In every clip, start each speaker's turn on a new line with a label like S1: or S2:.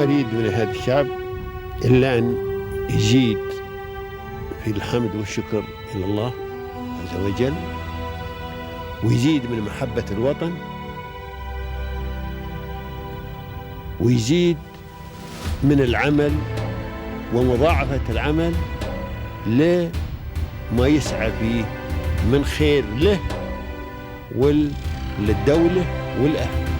S1: ما أريد من هذا الشعب إلا أن يزيد في الحمد والشكر إلى الله عز وجل، ويزيد من محبة الوطن، ويزيد من العمل ومضاعفة العمل لما يسعى فيه من خير له وللدولة والأهل.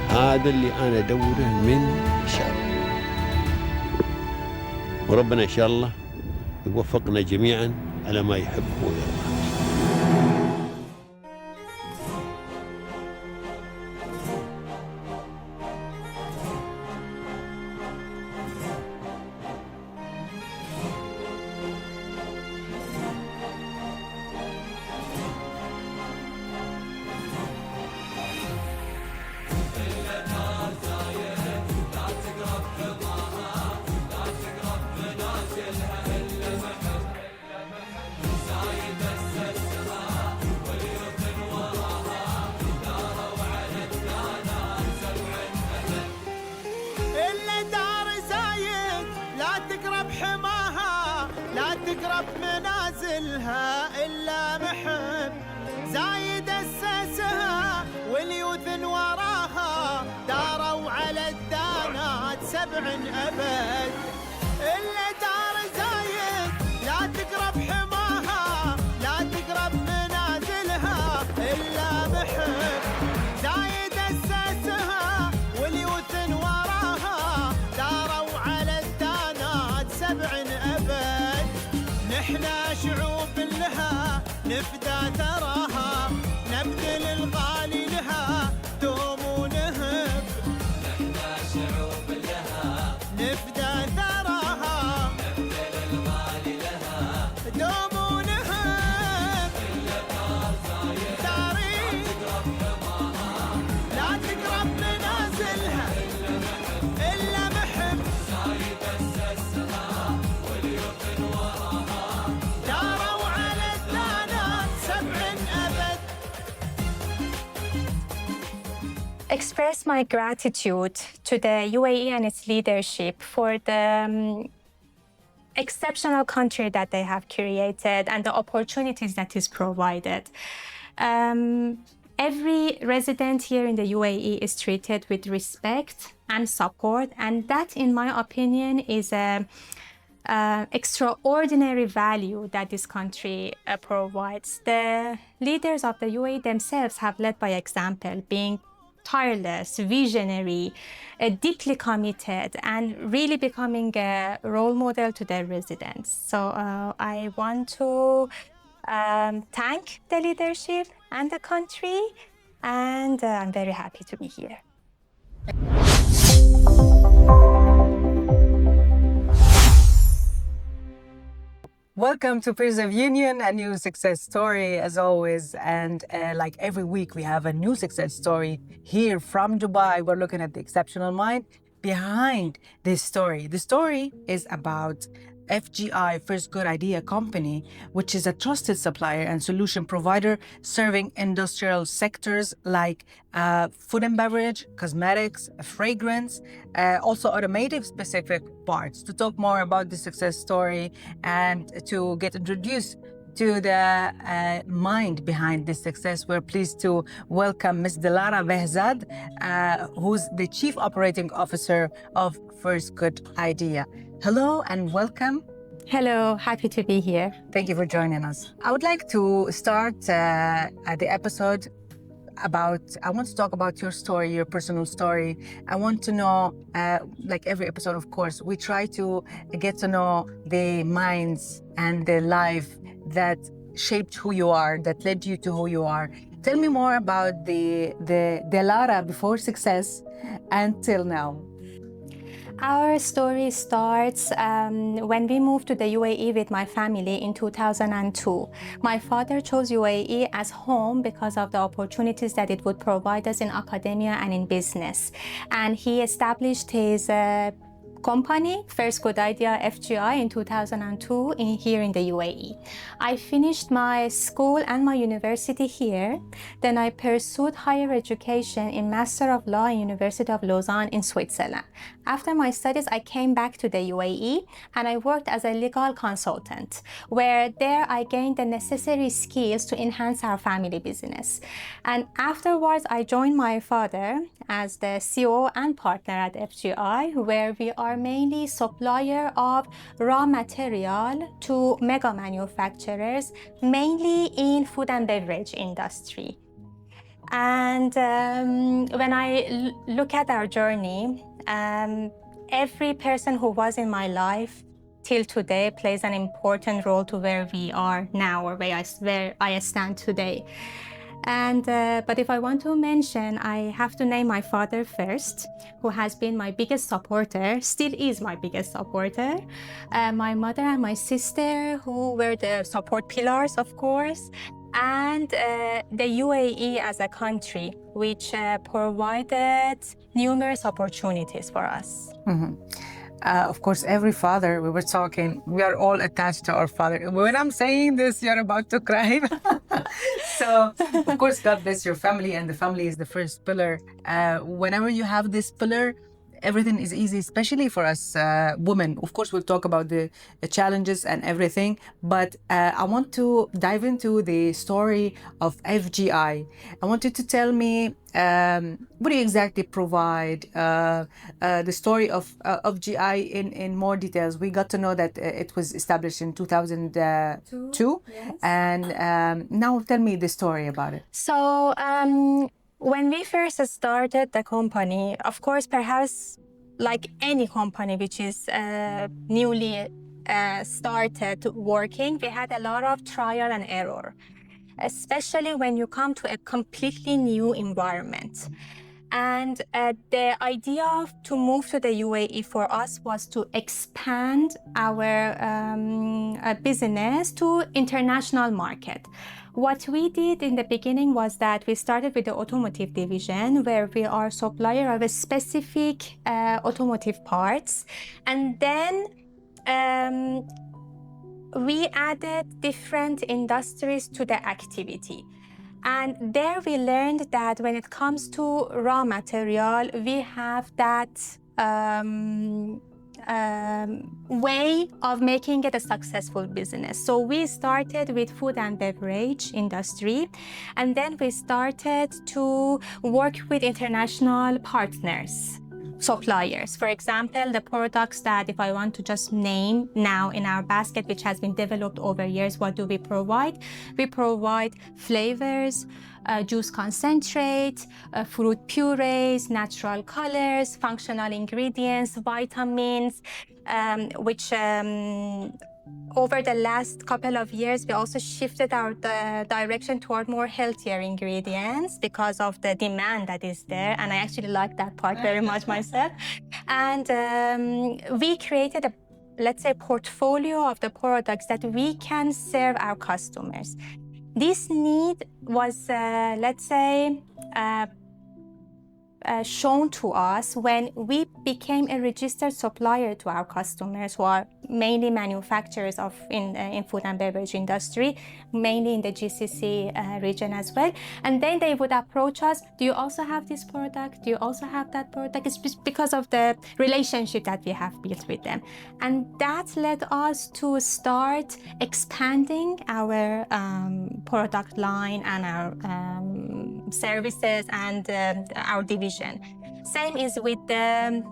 S1: هذا اللي أنا أدوره من الشعب، وربنا إن شاء الله يوفقنا جميعا على ما يحب ويرضى.
S2: تقرب منازلها إلا محب زايد أسسها واليوث وراها داروا على الدانات 7 أبد. إلا دار زايد لا تقرب حماها لا تقرب منازلها إلا محب زايد أسسها واليوث وراها داروا على الدانات 7 أبد. نحنا شعوب لها نفدى تراها نبذل الغالي لها دوم ونهب. نحنا شعوب لها نفدى تراها نبذل الغالي لها دوم ونهب. إلا دار زايد داري لا تقرب حماها لا تقرب منازلها إلا محب زايد أسسها واليوث وراها داروا على الدانات 7 أبد.
S3: Express my gratitude to the UAE and its leadership for the exceptional country that they have created and the opportunities that is provided. Every resident here in the UAE is treated with respect and support, and that, in my opinion, is a extraordinary value that this country provides. The leaders of the UAE themselves have led by example, being tireless, visionary, deeply committed, and really becoming a role model to their residents. So I want to thank the leadership and the country, and I'm very happy to be here.
S4: Welcome to Peers of Union, a new success story as always. And like every week, we have a new success story here from Dubai. We're looking at the exceptional mind behind this story. The story is about FGI, First Good Idea Company, which is a trusted supplier and solution provider serving industrial sectors like food and beverage, cosmetics, fragrance, also automotive specific parts. To talk more about the success story and to get introduced to the mind behind this success, we're pleased to welcome Ms.Delara Behzad, who's the Chief Operating Officer of First Good Idea. Hello and welcome.
S3: Hello, happy to be here.
S4: Thank you for joining us. I would like to start the episode I want to talk about your story, your personal story. I want to know, like every episode, of course, we try to get to know the minds and the life that shaped who you are, that led you to who you are. Tell me more about the Delara before success until now.
S3: Our story starts when we moved to the UAE with my family in 2002. My father chose UAE as home because of the opportunities that it would provide us in academia and in business. And he established his company, First Good Idea FGI, in 2002 here in the UAE. I finished my school and my university here. Then I pursued higher education in Master of Law in University of Lausanne in Switzerland. After my studies, I came back to the UAE and I worked as a legal consultant, where there I gained the necessary skills to enhance our family business. And afterwards, I joined my father as the CEO and partner at FGI, where we are mainly supplier of raw material to mega manufacturers, mainly in food and beverage industry. And when I look at our journey, every person who was in my life till today plays an important role to where we are now, or where I stand today. And but if I want to mention, I have to name my father first, who has been my biggest supporter, still is my biggest supporter. My mother and my sister, who were the support pillars, of course. And the UAE as a country, which provided numerous opportunities for us.
S4: Of course, every father, we were talking, we are all attached to our father. When I'm saying this, you're about to cry. So, of course, God bless your family, and the family is the first pillar. Whenever you have this pillar, everything is easy, especially for us women. Of course, we'll talk about the challenges and everything, but I want to dive into the story of FGI. I want you to tell me, what do you exactly provide? The story of FGI in more details. We got to know that it was established in 2002.
S3: Yes.
S4: And now tell me the story about it.
S3: So, when we first started the company, of course, perhaps like any company which is newly started working, we had a lot of trial and error, especially when you come to a completely new environment. And the idea to move to the UAE for us was to expand our business to international market. What we did in the beginning was that we started with the automotive division, where we are supplier of a specific automotive parts. And then we added different industries to the activity. And there we learned that when it comes to raw material, we have that way of making it a successful business. So we started with food and beverage industry, and then we started to work with international partners, suppliers. For example, the products that, if I want to just name now in our basket, which has been developed over years, what do we provide? We provide flavors, juice concentrate, fruit purees, natural colors, functional ingredients, vitamins, which over the last couple of years, we also shifted our direction toward more healthier ingredients because of the demand that is there. And I actually like that part very much myself. And we created a, let's say, portfolio of the products that we can serve our customers. This need was, let's say, shown to us when we became a registered supplier to our customers, who are mainly manufacturers of in food and beverage industry, mainly in the GCC region as well. And then they would approach us, do you also have this product? Do you also have that product? It's just because of the relationship that we have built with them. And that led us to start expanding our product line and our services and our division. Same is with the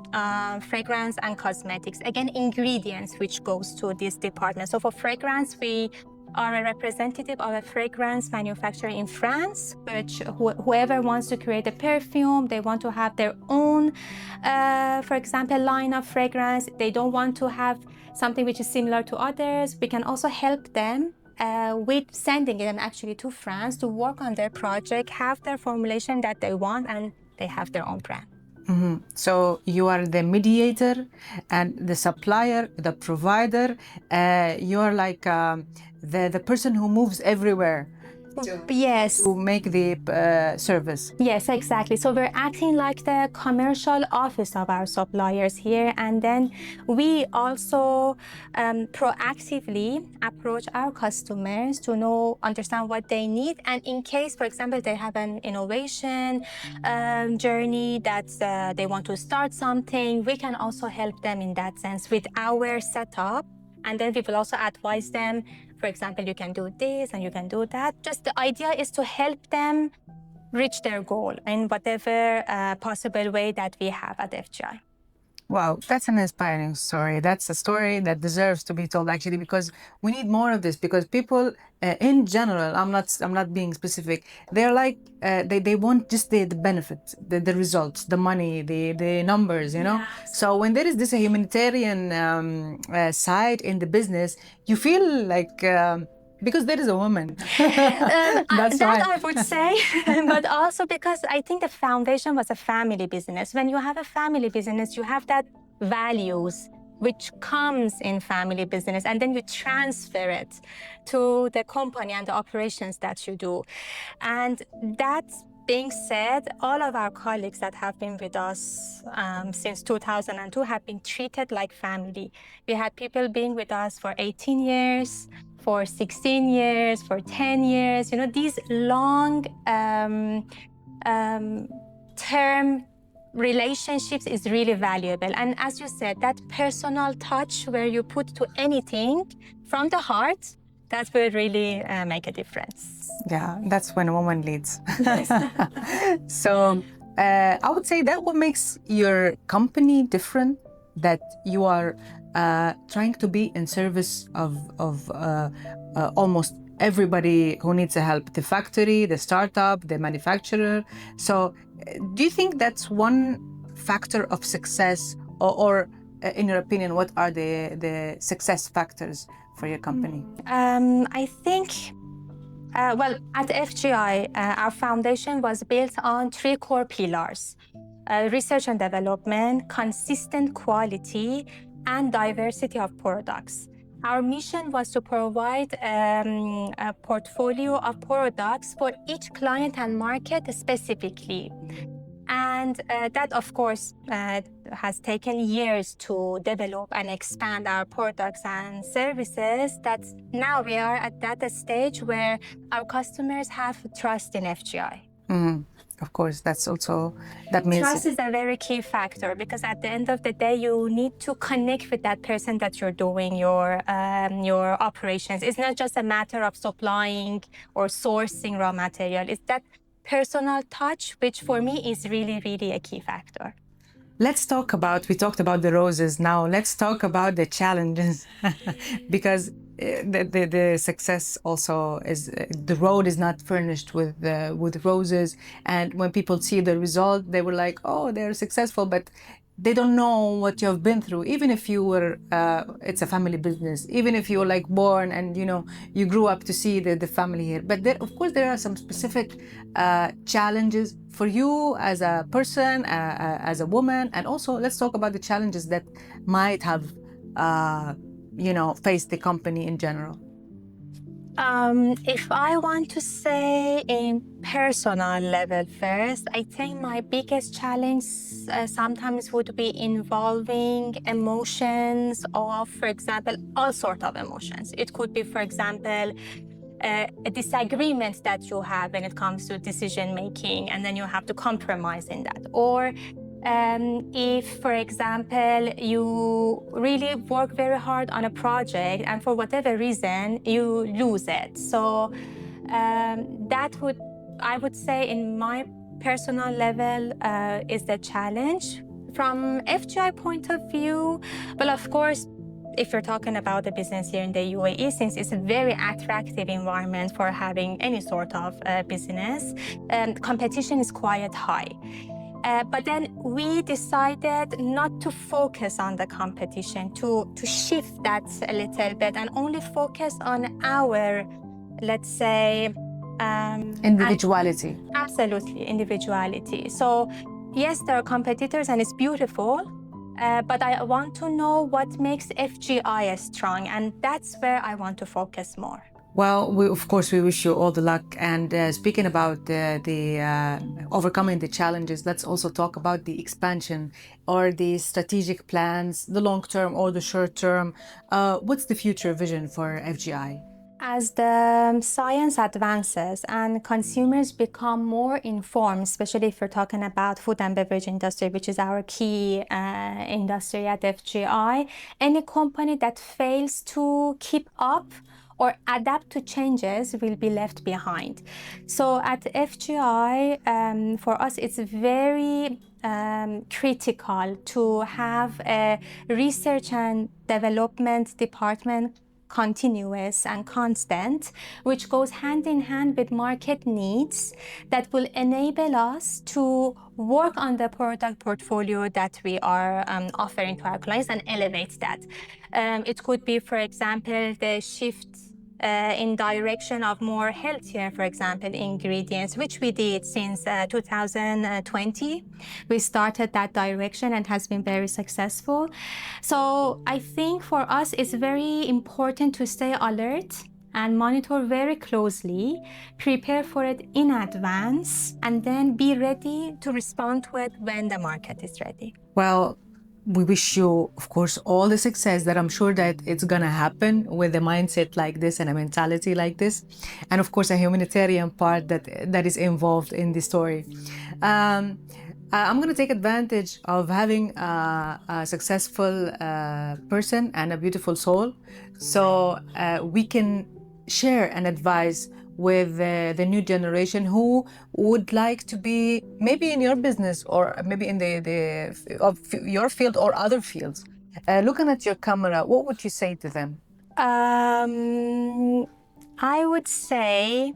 S3: fragrance and cosmetics. Again, ingredients which goes to this department. So for fragrance, we are a representative of a fragrance manufacturer in France, which whoever wants to create a perfume, they want to have their own, for example, line of fragrance. They don't want to have something which is similar to others. We can also help them with sending them actually to France to work on their project, have their formulation that they want, and they have their own brand.
S4: Mm-hmm. So you are the mediator and the supplier, the provider. You're like the person who moves everywhere.
S3: Yes.
S4: to make the service.
S3: Yes, exactly. So we're acting like the commercial office of our suppliers here, and then we also proactively approach our customers to understand what they need, and in case, for example, they have an innovation journey that they want to start something, we can also help them in that sense with our setup, and then we will also advise them. For example, you can do this and you can do that. Just the idea is to help them reach their goal in whatever possible way that we have at FGI.
S4: Wow, that's an inspiring story. That's a story that deserves to be told, actually, because we need more of this. Because people, in general, I'm not being specific. They're like they want just the benefit, the results, the money, the numbers, you know.
S3: Yeah.
S4: So when there is this humanitarian side in the business, you feel like. Because there is a woman. That's
S3: that
S4: why.
S3: I would say, but also because I think the foundation was a family business. When you have a family business, you have that values which comes in family business, and then you transfer it to the company and the operations that you do. And that being said, all of our colleagues that have been with us since 2002 have been treated like family. We had people being with us for 18 years, for 16 years, for 10 years. You know, these long term relationships is really valuable. And as you said, that personal touch where you put to anything from the heart, that will really make a difference.
S4: Yeah, that's when a woman leads. So I would say that what makes your company different, that you are trying to be in service of almost everybody who needs help, the factory, the startup, the manufacturer. So do you think that's one factor of success, or in your opinion, what are the success factors for your company?
S3: I think, well, at FGI, our foundation was built on 3 core pillars: research and development, consistent quality, and diversity of products. Our mission was to provide a portfolio of products for each client and market specifically. And that, of course, has taken years to develop and expand our products and services. That now we are at that stage where our customers have trust in FGI.
S4: Mm-hmm. Of course, that means
S3: trust is a very key factor, because at the end of the day, you need to connect with that person that you're doing your operations. It's not just a matter of supplying or sourcing raw material. It's that personal touch, which for me is really, really a key factor.
S4: Let's talk about, we talked about the roses, now let's talk about the challenges. Because the success also is, the road is not furnished with roses, and when people see the result, they were like, oh, they're successful, but they don't know what you have been through. Even if you were, it's a family business, even if you were like born and you grew up to see the family here. But there, of course, there are some specific challenges for you as a person, as a woman, and also let's talk about the challenges that might have, faced the company in general.
S3: If I want to say in personal level first, I think my biggest challenge sometimes would be involving emotions of, for example, all sorts of emotions. It could be, for example, a disagreement that you have when it comes to decision making, and then you have to compromise in that. Or if, for example, you really work very hard on a project and for whatever reason you lose it. So that would, I would say, in my personal level, is the challenge. From FGI point of view, well, of course, if you're talking about the business here in the UAE, since it's a very attractive environment for having any sort of business, competition is quite high. But then we decided not to focus on the competition, to shift that a little bit and only focus on our, let's say,
S4: individuality.
S3: Absolutely, individuality. So yes, there are competitors and it's beautiful, but I want to know what makes FGI strong, and that's where I want to focus more.
S4: Well, of course, we wish you all the luck. And speaking about the overcoming the challenges, let's also talk about the expansion or the strategic plans, the long term or the short term. What's the future vision for FGI?
S3: As the science advances and consumers become more informed, especially if we're talking about food and beverage industry, which is our key industry at FGI, any company that fails to keep up or adapt to changes will be left behind. So at FGI, for us, it's very critical to have a research and development department, continuous and constant, which goes hand in hand with market needs that will enable us to work on the product portfolio that we are offering to our clients and elevate that. It could be, for example, the shift in direction of more healthier, for example, ingredients, which we did since 2020. We started that direction and has been very successful. So I think for us, it's very important to stay alert and monitor very closely, prepare for it in advance, and then be ready to respond to it when the market is ready.
S4: Well, we wish you, of course, all the success that I'm sure that it's going to happen with a mindset like this and a mentality like this. And of course, a humanitarian part that is involved in the story. I'm going to take advantage of having a successful person and a beautiful soul, so we can share and advise with the new generation who would like to be maybe in your business or maybe in of your field or other fields. Looking at your camera, what would you say to them?
S3: I would say,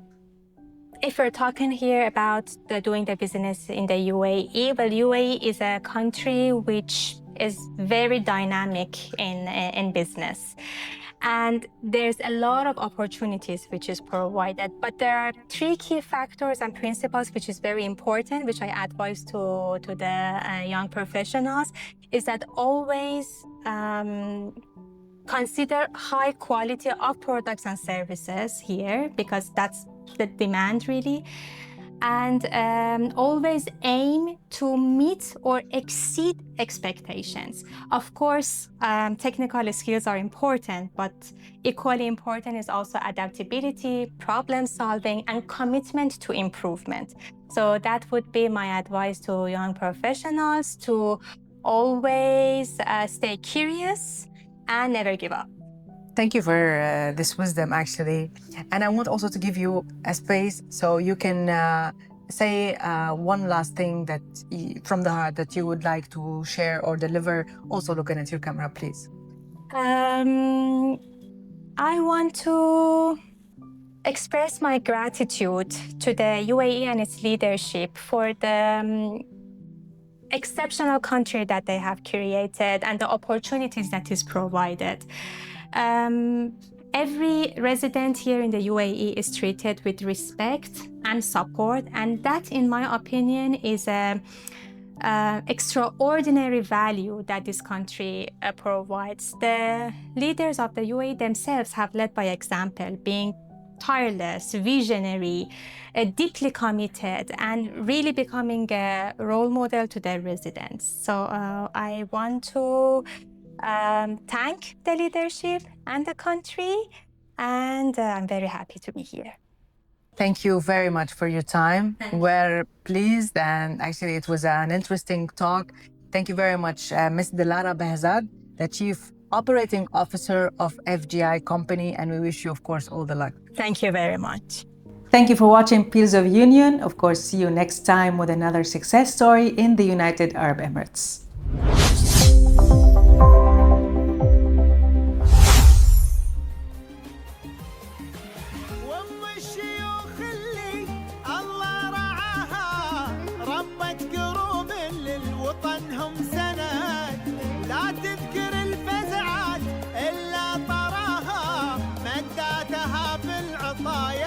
S3: if we're talking here about doing the business in the UAE, well, UAE is a country which is very dynamic in business. And there's a lot of opportunities which is provided. But there are three key factors and principles which is very important, which I advise to the young professionals, is that always consider high quality of products and services here, because that's the demand really. And always aim to meet or exceed expectations. Of course, technical skills are important, but equally important is also adaptability, problem solving, and commitment to improvement. So that would be my advice to young professionals, to always stay curious and never give up.
S4: Thank you for this wisdom, actually. And I want also to give you a space so you can say one last thing that from the heart that you would like to share or deliver, also looking at your camera, please.
S3: I want to express my gratitude to the UAE and its leadership for the exceptional country that they have created and the opportunities that is provided. Every resident here in the UAE is treated with respect and support, and that, in my opinion, is a extraordinary value that this country provides. The leaders of the UAE themselves have led by example, being tireless, visionary, deeply committed, and really becoming a role model to their residents. So I want to thank the leadership and the country, and I'm very happy to be here.
S4: Thank you very much for your time. We're pleased, and actually it was an interesting talk. Thank you very much, Ms.Delara Behzad, the Chief Operating Officer of FGI Company, and we wish you, of course, all the luck.
S3: Thank you very much.
S4: Thank you for watching Peels of Union. Of course, see you next time with another success story in the United Arab Emirates.
S2: وطنهم سند، لا تذكر الفزعات إلا طراها، مداتها بالعطايا